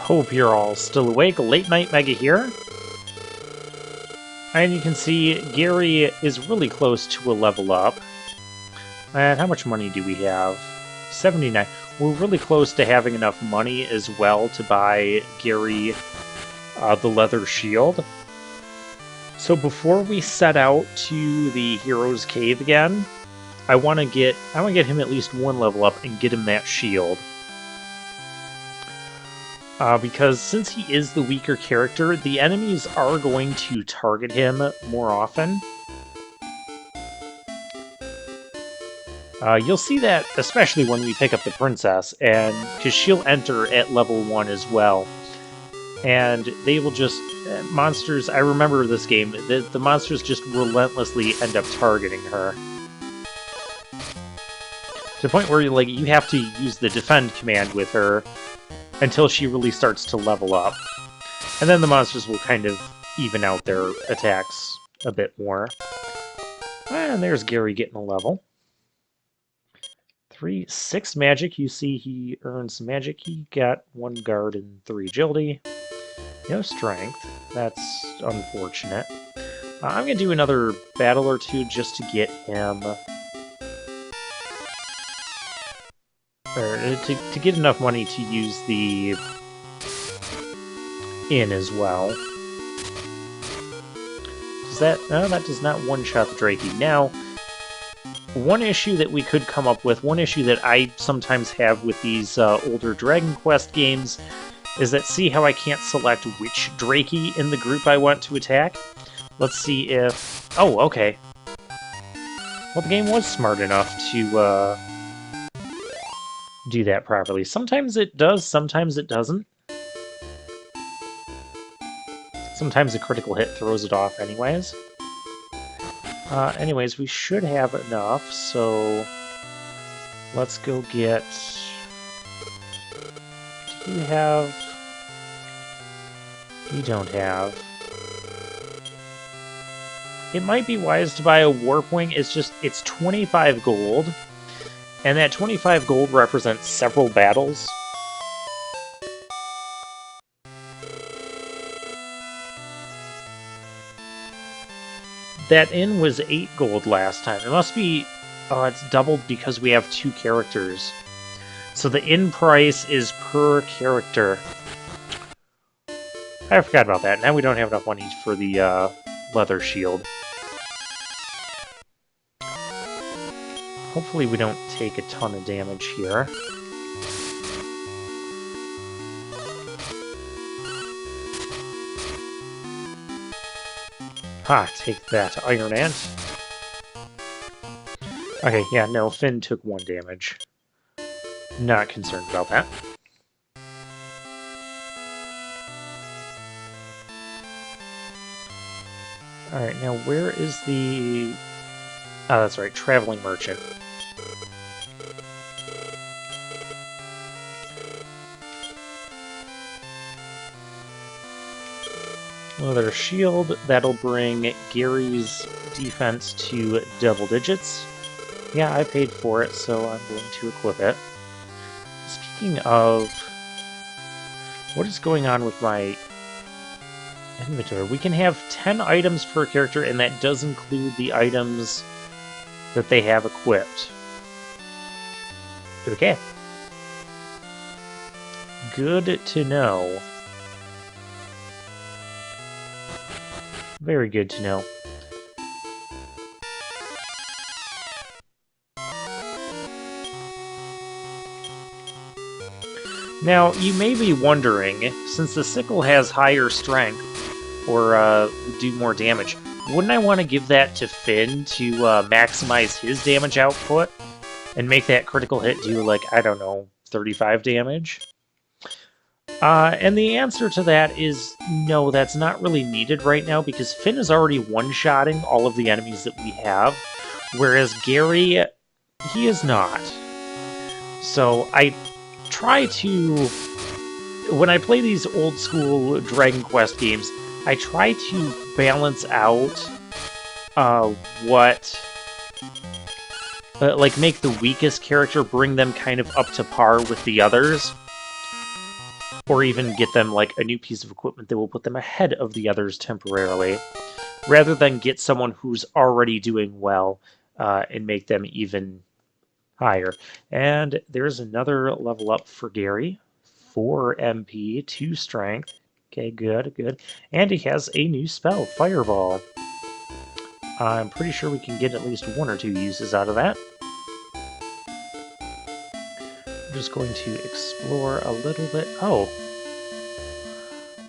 Hope you're all still awake. Late Night Mega here. And you can see Gary is really close to a level up. And how much money do we have? 79. We're really close to having enough money as well to buy Gary the leather shield. So before we set out to the Hero's Cave again, I want to get him at least one level up and get him that shield. Because since he is the weaker character, the enemies are going to target him more often. You'll see that especially when we pick up the princess, and because she'll enter at level 1 as well. And they will just... monsters, I remember this game, the monsters just relentlessly end up targeting her. To the point where you have to use the defend command with her until she really starts to level up. And then the monsters will kind of even out their attacks a bit more. And there's Gary getting a level. 6 magic. You see he earns some magic. He got 1 guard and 3 agility. No strength. That's unfortunate. I'm going to do another battle or 2 just to get him... or to get enough money to use the inn as well. Does that... no, that does not one-shot the Drakey. Now, one issue that we could come up with, one issue that I sometimes have with these older Dragon Quest games, is that see how I can't select which Drakey in the group I want to attack? Let's see if... oh, okay. Well, the game was smart enough to do that properly. Sometimes it does, sometimes it doesn't. Sometimes a critical hit throws it off anyways. Anyways, we should have enough, so let's go get... do you have... you don't have... it might be wise to buy a Warp Wing. It's just, it's 25 gold. And that 25 gold represents several battles. That inn was 8 gold last time. It must be... oh, it's doubled because we have 2 characters. So the inn price is per character. I forgot about that. Now we don't have enough money for the leather shield. Hopefully we don't take a ton of damage here. Ha, take that, Iron Ant. Okay, yeah, no, Finn took 1 damage. Not concerned about that. Alright, now where is the... oh, that's right, Traveling Merchant. Leather shield, that'll bring Gary's defense to double digits. Yeah, I paid for it, so I'm going to equip it. Speaking of... what is going on with my inventory? We can have 10 items per character, and that does include the items that they have equipped. Okay. Good to know. Very good to know. Now, you may be wondering, since the sickle has higher strength, or do more damage, wouldn't I want to give that to Finn to maximize his damage output and make that critical hit do, like, I don't know, 35 damage? And the answer to that is no, that's not really needed right now because Finn is already one-shotting all of the enemies that we have, whereas Gary, he is not. So I try to... when I play these old-school Dragon Quest games, I try to balance out what... like, make the weakest character, bring them kind of up to par with the others. or even get them like a new piece of equipment that will put them ahead of the others temporarily, rather than get someone who's already doing well and make them even higher. And there's another level up for Gary. 4 MP, 2 strength. Okay, good, good. And he has a new spell, Fireball. I'm pretty sure we can get at least 1 or 2 uses out of that. I'm just going to explore a little bit. Oh,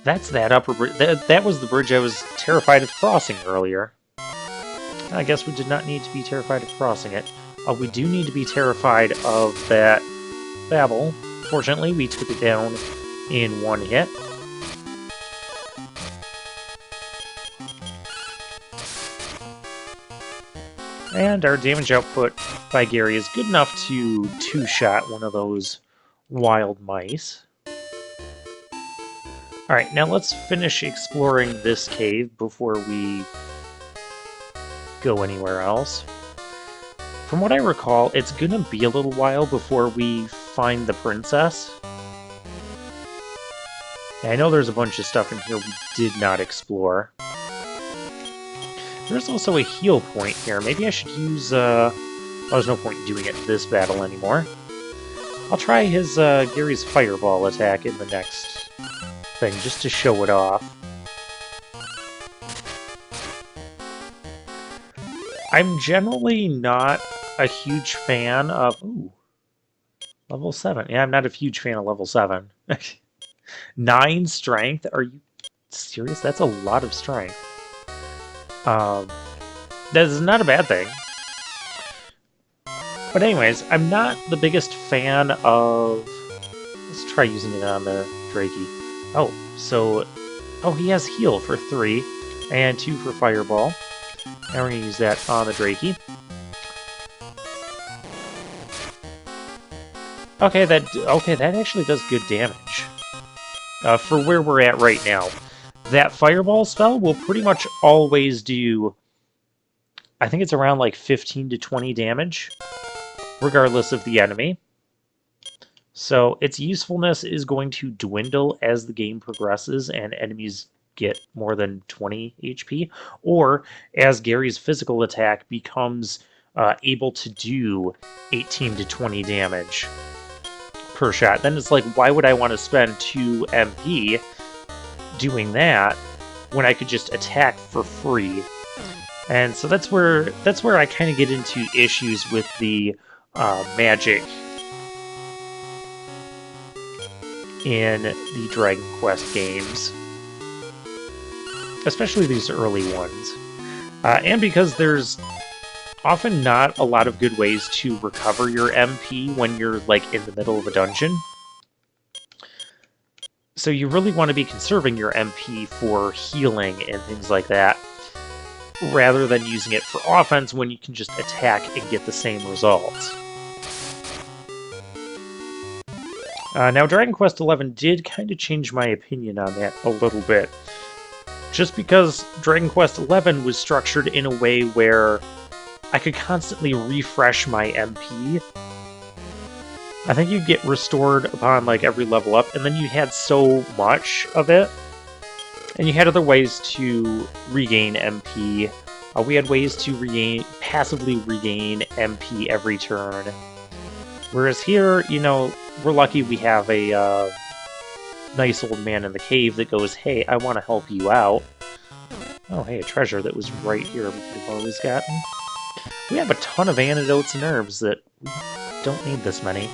that's that upper bridge. That was the bridge I was terrified of crossing earlier. I guess we did not need to be terrified of crossing it. We do need to be terrified of that Babel. Fortunately, we took it down in 1 hit. And our damage output by Gary is good enough to 2-shot one of those wild mice. Alright, now let's finish exploring this cave before we go anywhere else. From what I recall, it's gonna be a little while before we find the princess. I know there's a bunch of stuff in here we did not explore. There's also a heal point here. Maybe I should use, well, there's no point in doing it in this battle anymore. I'll try his, Gary's Fireball attack in the next thing, just to show it off. I'm generally not a huge fan of... Ooh, level 7. Yeah, I'm not a huge fan of level 7. 9 strength? Are you serious? That's a lot of strength. That is not a bad thing. But anyways, I'm not the biggest fan of... Let's try using it on the Drakey. Oh, so... Oh, he has heal for 3, and 2 for Fireball. And we're going to use that on the Drakey. Okay, that actually does good damage. For where we're at right now. That Fireball spell will pretty much always do... I think it's around like 15 to 20 damage, regardless of the enemy. So its usefulness is going to dwindle as the game progresses and enemies get more than 20 HP, or as Gary's physical attack becomes able to do 18 to 20 damage per shot. Then it's like, why would I want to spend 2 MP doing that when I could just attack for free? And so that's where I kind of get into issues with the magic in the Dragon Quest games, especially these early ones, and because there's often not a lot of good ways to recover your MP when you're like in the middle of a dungeon. So you really want to be conserving your MP for healing and things like that, rather than using it for offense when you can just attack and get the same results. Now, Dragon Quest XI did kind of change my opinion on that a little bit. Just because Dragon Quest XI was structured in a way where I could constantly refresh my MP. I think you get restored upon like every level up, and then you had so much of it. And you had other ways to regain MP. We had ways to passively regain MP every turn. Whereas here, you know, we're lucky we have a nice old man in the cave that goes, hey, I want to help you out. Oh, hey, a treasure that was right here we could have always gotten. We have a ton of antidotes and herbs that we don't need this many.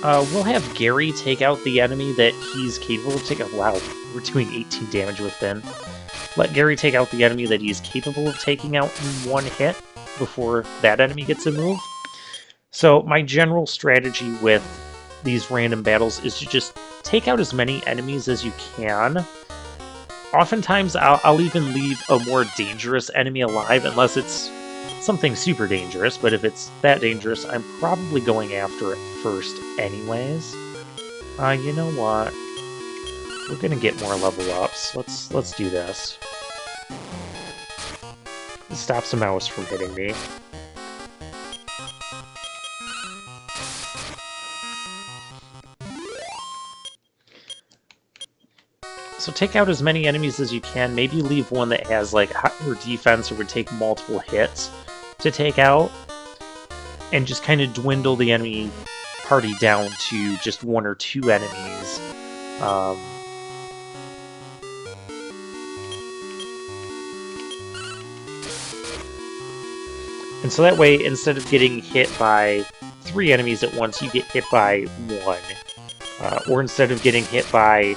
We'll have Gary take out the enemy that he's capable of taking out. Wow, we're doing 18 damage with Finn. Let Gary take out the enemy that he's capable of taking out in 1 hit before that enemy gets a move. So my general strategy with these random battles is to just take out as many enemies as you can. Oftentimes I'll even leave a more dangerous enemy alive unless it's something super dangerous, but if it's that dangerous, I'm probably going after it first anyways. You know what? We're gonna get more level ups. Let's do this. It stops a mouse from hitting me. So take out as many enemies as you can. Maybe leave one that has like higher defense or would take multiple hits to take out. And just kind of dwindle the enemy party down to just 1 or 2 enemies. And so that way, instead of getting hit by 3 enemies at once, you get hit by 1. Or instead of getting hit by,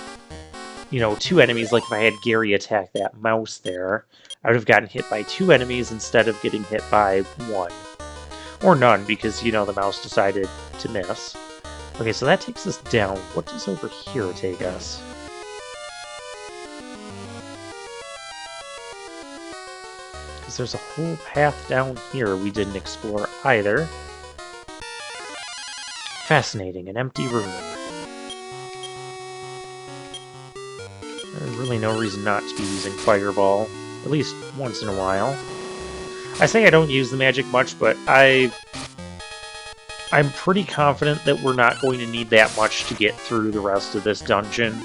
2 enemies, like if I had Gary attack that mouse there, I would have gotten hit by 2 enemies instead of getting hit by 1. Or none, because, the mouse decided to miss. Okay, so that takes us down. What does over here take us? Because there's a whole path down here we didn't explore either. Fascinating, an empty room. There's really no reason not to be using Fireball, at least once in a while. I say I don't use the magic much, but I'm pretty confident that we're not going to need that much to get through the rest of this dungeon.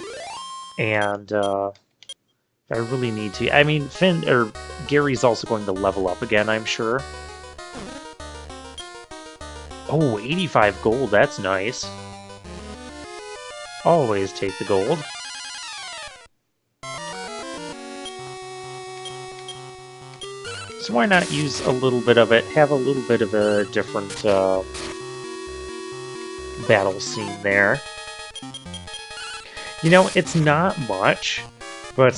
And I really need to. I mean, Gary's also going to level up again, I'm sure. Oh, 85 gold, that's nice. Always take the gold. So why not use a little bit of it, have a little bit of a different battle scene there. It's not much, but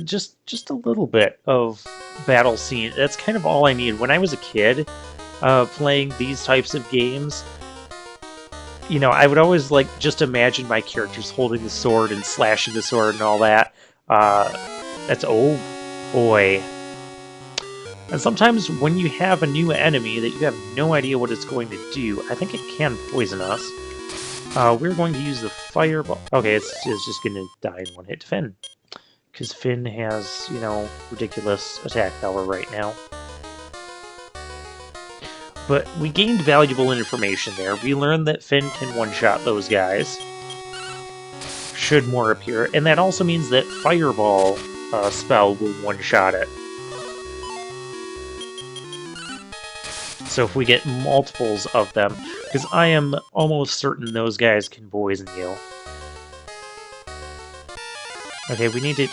just a little bit of battle scene. That's kind of all I need. When I was a kid, playing these types of games, I would always just imagine my characters holding the sword and slashing the sword and all that. That's oh boy. And sometimes when you have a new enemy that you have no idea what it's going to do, I think it can poison us. We're going to use the Fireball. Okay, it's just going to die in one hit to Finn. Because Finn has, ridiculous attack power right now. But we gained valuable information there. We learned that Finn can one-shot those guys. Should more appear. And that also means that Fireball spell will one-shot it. So if we get multiples of them, because I am almost certain those guys can poison you. Okay, we need to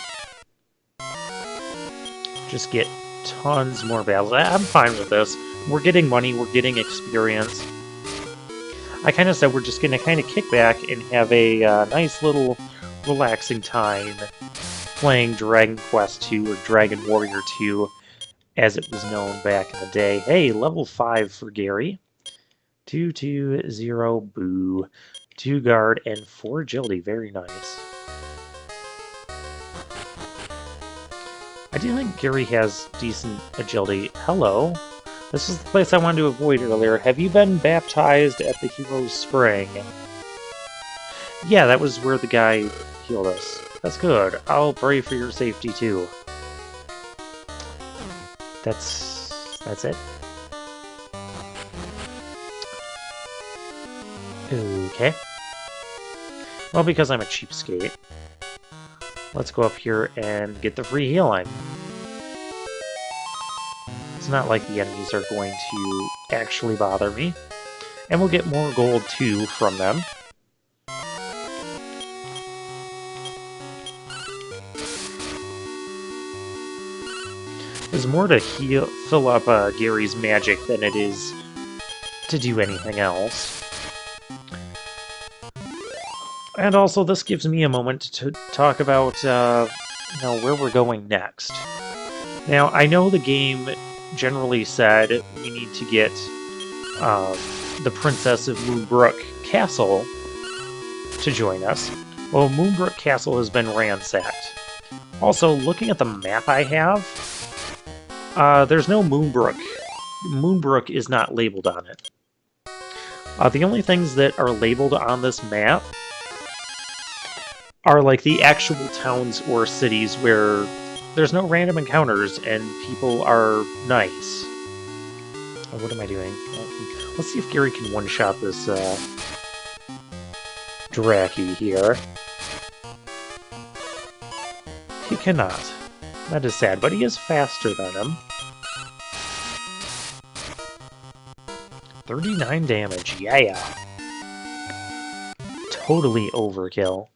just get tons more battles. I'm fine with this. We're getting money, we're getting experience. I kind of said we're just going to kind of kick back and have a nice little relaxing time playing Dragon Quest 2 or Dragon Warrior 2, as it was known back in the day. Hey, level 5 for Gary. 220, boo. 2 guard and 4 agility. Very nice. I do think Gary has decent agility. Hello. This is the place I wanted to avoid earlier. Have you been baptized at the Hero's Spring? Yeah, that was where the guy healed us. That's good. I'll pray for your safety too. That's it. Okay. Well, because I'm a cheapskate, let's go up here and get the free heal line. It's not like the enemies are going to actually bother me. And we'll get more gold too from them. There's more to fill up Gary's magic than it is to do anything else. And also, this gives me a moment to talk about where we're going next. Now, I know the game generally said we need to get the Princess of Moonbrook Castle to join us. Well, Moonbrook Castle has been ransacked. Also, looking at the map I have, there's no Moonbrook. Moonbrook is not labeled on it. The only things that are labeled on this map are like the actual towns or cities where there's no random encounters and people are nice. Oh, what am I doing? Let's see if Gary can one-shot this Draki here. cannot. That is sad, but he is faster than him. 39 damage, yeah. Totally overkill.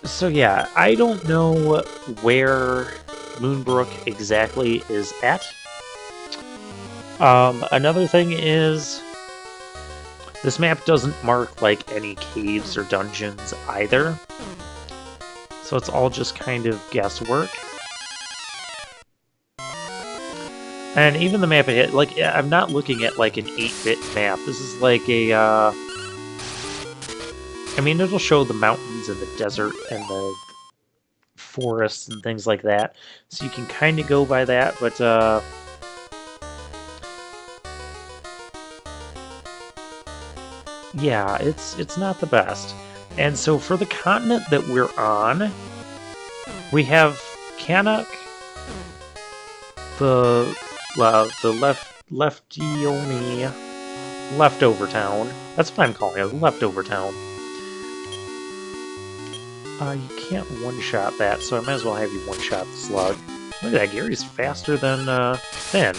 So yeah, I don't know where Moonbrook exactly is at. Another thing is, this map doesn't mark like any caves or dungeons either. So it's all just kind of guesswork. And even the map ahead, like, I'm not looking at like an 8-bit map. This is like a, I mean, it'll show the mountains and the desert and the forests and things like that. So you can kind of go by that, but, yeah, it's not the best. And so for the continent that we're on, we have Canuck, the Leftioni leftover town. That's what I'm calling it, leftover town. You can't one-shot that, so I might as well have you one-shot the slug. Look at that, Gary's faster than Finn.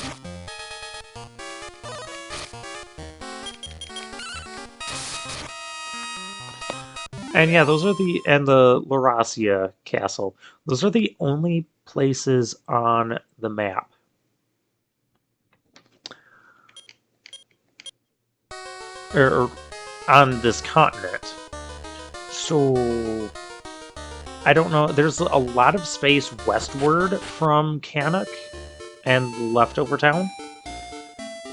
And yeah, those are and the Laurasia Castle. Those are the only places on the map. Or on this continent. So, I don't know, there's a lot of space westward from Canuck and the leftover town.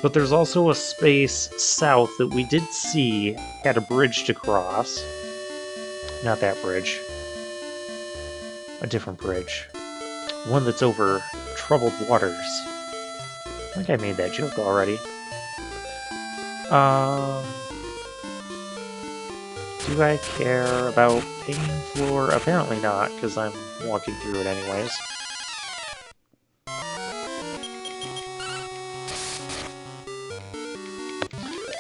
But there's also a space south that we did see had a bridge to cross. Not that bridge. A different bridge. One that's over troubled waters. I think I made that joke already. Do I care about paying for? Apparently not, because I'm walking through it anyways.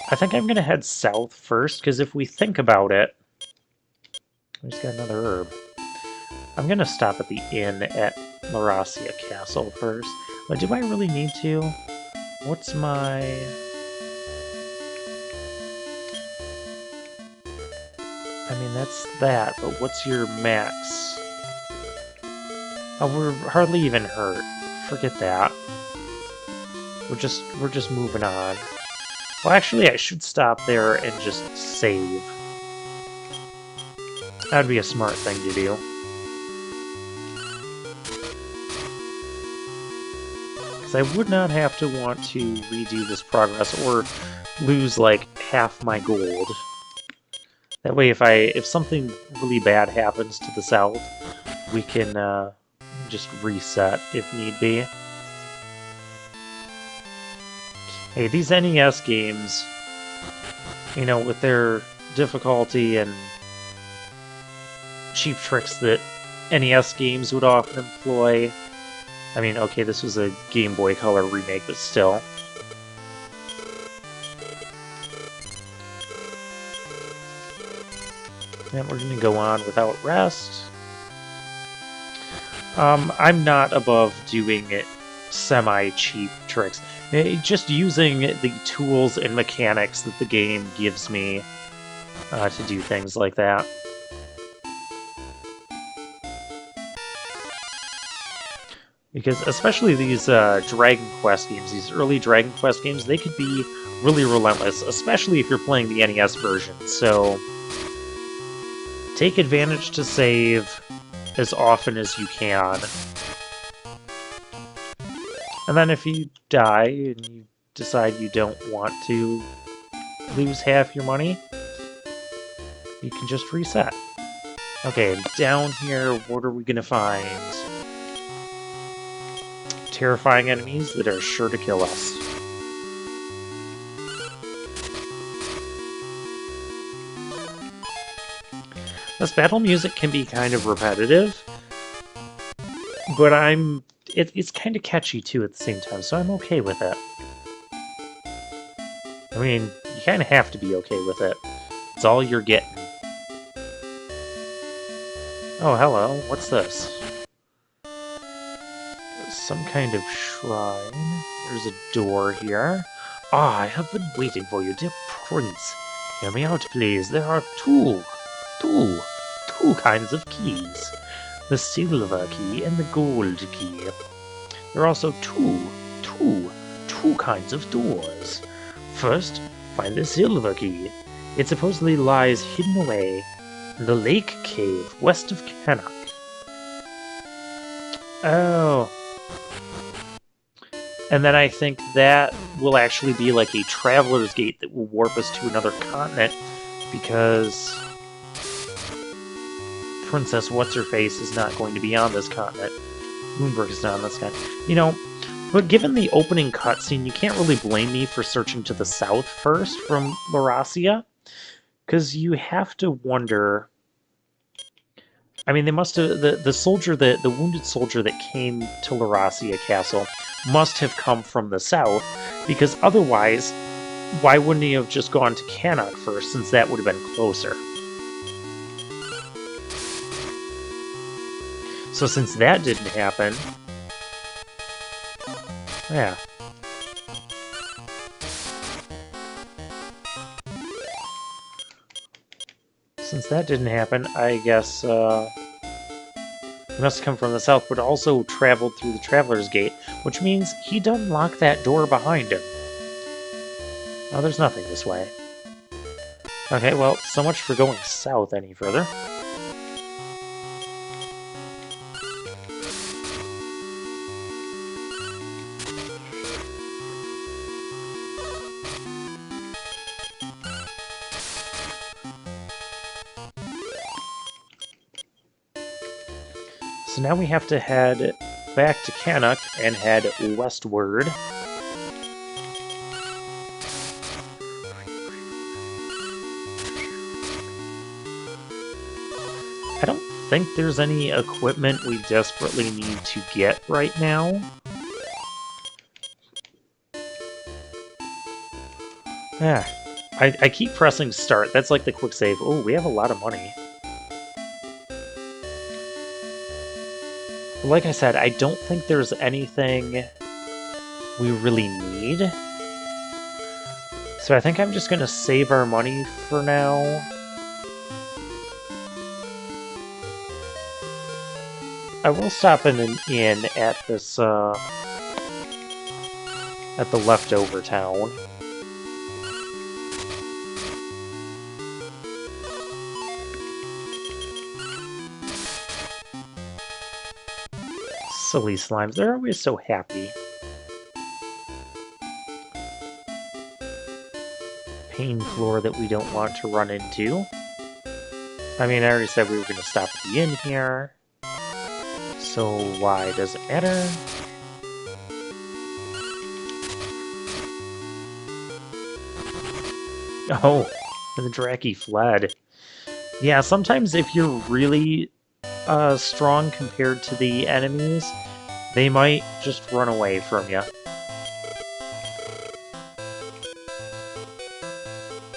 I think I'm going to head south first, because if we think about it... I just got another herb. I'm going to stop at the inn at Laurasia Castle first. But do I really need to? What's my... I mean, that's that, but what's your max? Oh, we're hardly even hurt. Forget that. We're just moving on. Well, actually, I should stop there and just save. That'd be a smart thing to do. Because I would not have to want to redo this progress or lose, like, half my gold. That way, if something really bad happens to the south, we can just reset if need be. Hey, these NES games, you know, with their difficulty and cheap tricks that NES games would often employ. I mean, okay, this was a Game Boy Color remake, but still. And we're going to go on without rest. I'm not above doing it semi-cheap tricks. Just using the tools and mechanics that the game gives me to do things like that. Because especially these Dragon Quest games, these early Dragon Quest games, they could be really relentless, especially if you're playing the NES version. So take advantage to save as often as you can. And then if you die and you decide you don't want to lose half your money, you can just reset. Okay, down here, what are we gonna find? Terrifying enemies that are sure to kill us. This battle music can be kind of repetitive, but it's kind of catchy too at the same time, so I'm okay with it. I mean, you kind of have to be okay with it. It's all you're getting. Oh, hello. What's this? Some kind of shrine. There's a door here. Ah, I have been waiting for you, dear prince. Hear me out, please. There are two kinds of keys. The silver key and the gold key. There are also two kinds of doors. First, find the silver key. It supposedly lies hidden away in the lake cave west of Cannock. Oh. And then I think that will actually be like a traveler's gate that will warp us to another continent, because Princess What's-Her-Face is not going to be on this continent. Moonbrook is not on this continent. You know, but given the opening cutscene, you can't really blame me for searching to the south first from Laurasia, because you have to wonder... I mean, they must have... The soldier, the wounded soldier that came to Laurasia Castle must have come from the south, because otherwise, why wouldn't he have just gone to Cannock first, since that would have been closer? So since that didn't happen... Yeah. Since that didn't happen, I guess, he must have come from the south, but also traveled through the Traveler's Gate, which means he done lock that door behind him. Oh, there's nothing this way. Okay, well, so much for going south any further. So now we have to head back to Cannock and head westward. I don't think there's any equipment we desperately need to get right now. Ah, I keep pressing start. That's like the quick save. Oh, we have a lot of money. Like I said, I don't think there's anything we really need. So I think I'm just going to save our money for now. I will stop in an inn at this, at the leftover town. Silly slimes, they're always so happy. Pain floor that we don't want to run into. I mean, I already said we were going to stop at the inn here. So why does it matter? Oh, the Draki fled. Yeah, sometimes if you're really strong compared to the enemies, they might just run away from you.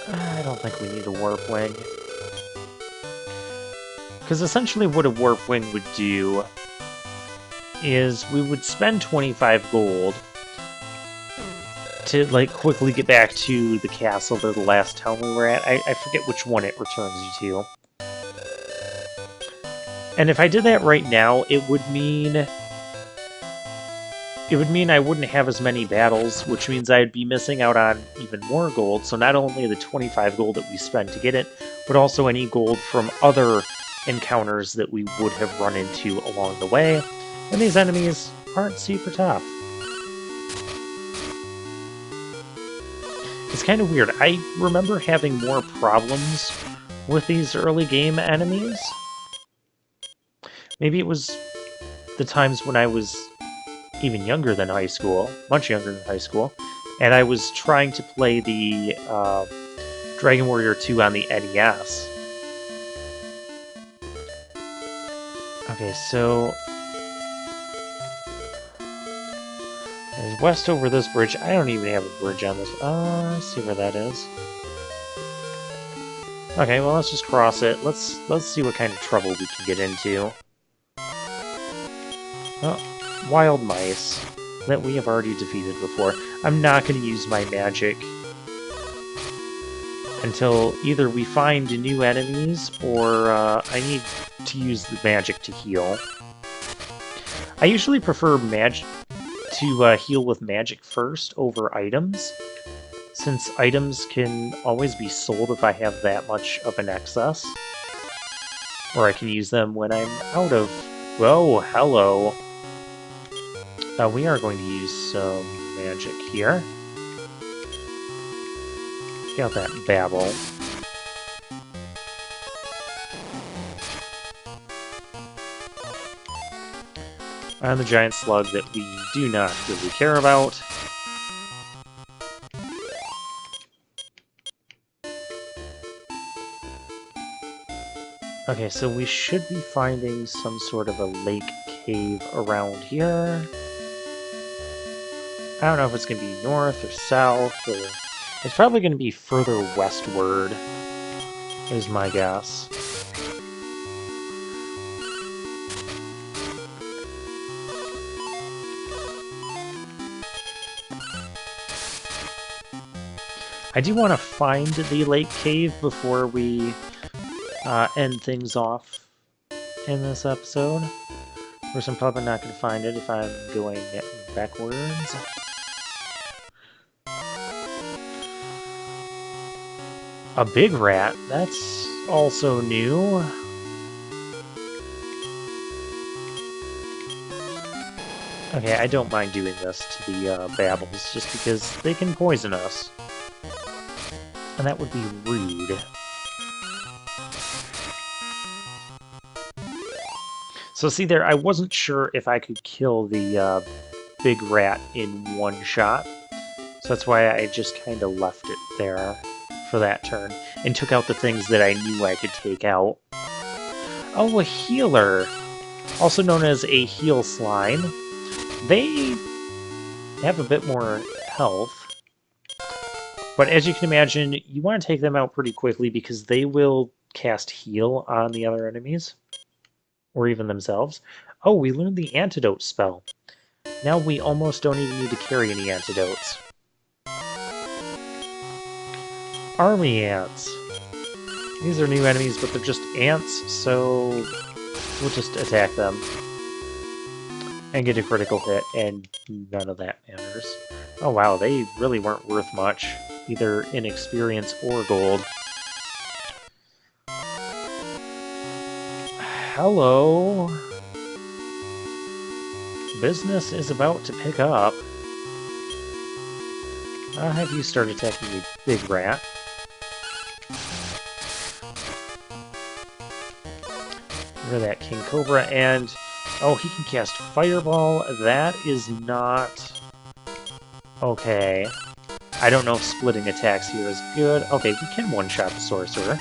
I don't think we need a Warp Wing. Because essentially what a Warp Wing would do is we would spend 25 gold to, like, quickly get back to the castle or the last town we were at. I forget which one it returns you to. And if I did that right now, it would mean I wouldn't have as many battles, which means I'd be missing out on even more gold. So not only the 25 gold that we spent to get it, but also any gold from other encounters that we would have run into along the way. And these enemies aren't super tough. It's kind of weird. I remember having more problems with these early game enemies. Maybe it was the times when I was even younger than high school, much younger than high school, and I was trying to play the Dragon Warrior 2 on the NES. Okay, so there's west over this bridge. I don't even have a bridge on this. Let's see where that is. Okay, well, let's just cross it. Let's see what kind of trouble we can get into. Oh, wild mice that we have already defeated before. I'm not going to use my magic until either we find new enemies or I need to use the magic to heal. I usually prefer to heal with magic first over items, since items can always be sold if I have that much of an excess. Or I can use them when I'm out of... Whoa, hello. We are going to use some magic here. Get out that babble. And the giant slug that we do not really care about. Okay, so we should be finding some sort of a lake cave around here. I don't know if it's going to be north or south, or... It's probably going to be further westward, is my guess. I do want to find the lake cave before we end things off in this episode. Of course, I'm probably not going to find it if I'm going backwards. A big rat? That's also new. Okay, I don't mind doing this to the babbles, just because they can poison us. And that would be rude. So see there, I wasn't sure if I could kill the big rat in one shot. So that's why I just kind of left it there for that turn. And took out the things that I knew I could take out. Oh, a healer! Also known as a heal slime. They have a bit more health. But as you can imagine, you want to take them out pretty quickly because they will cast heal on the other enemies. Or even themselves. Oh, we learned the Antidote spell. Now we almost don't even need to carry any antidotes. Army ants. These are new enemies, but they're just ants, so we'll just attack them. And get a critical hit, and none of that matters. Oh wow, they really weren't worth much, either in experience or gold. Hello. Business is about to pick up. I'll have you start attacking the big rat. Get rid of that King Cobra, and... Oh, he can cast Fireball. That is not... Okay. I don't know if splitting attacks here is good. Okay, we can one-shot the Sorcerer.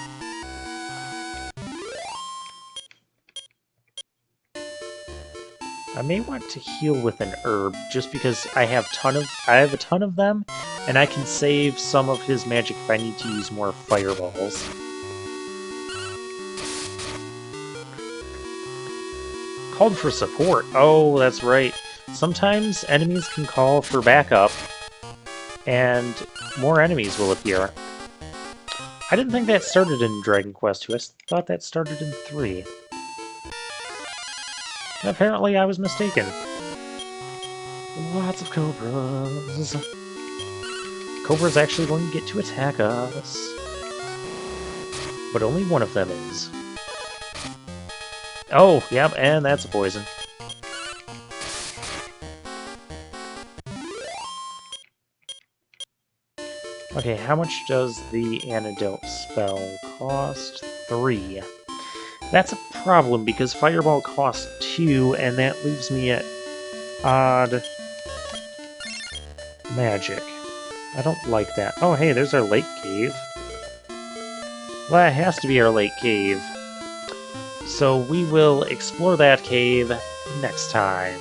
I may want to heal with an herb, just because I have a ton of them, and I can save some of his magic if I need to use more fireballs. Called for support. Oh, that's right. Sometimes enemies can call for backup, and more enemies will appear. I didn't think that started in Dragon Quest II. I thought that started in 3. Apparently I was mistaken. Lots of cobras. Cobra's actually going to get to attack us. But only one of them is. Oh, yep, and that's a poison. Okay, how much does the Antidote spell cost? 3. That's a problem, because Fireball costs 2, and that leaves me at odd magic. I don't like that. Oh, hey, there's our lake cave. Well, it has to be our lake cave. So we will explore that cave next time.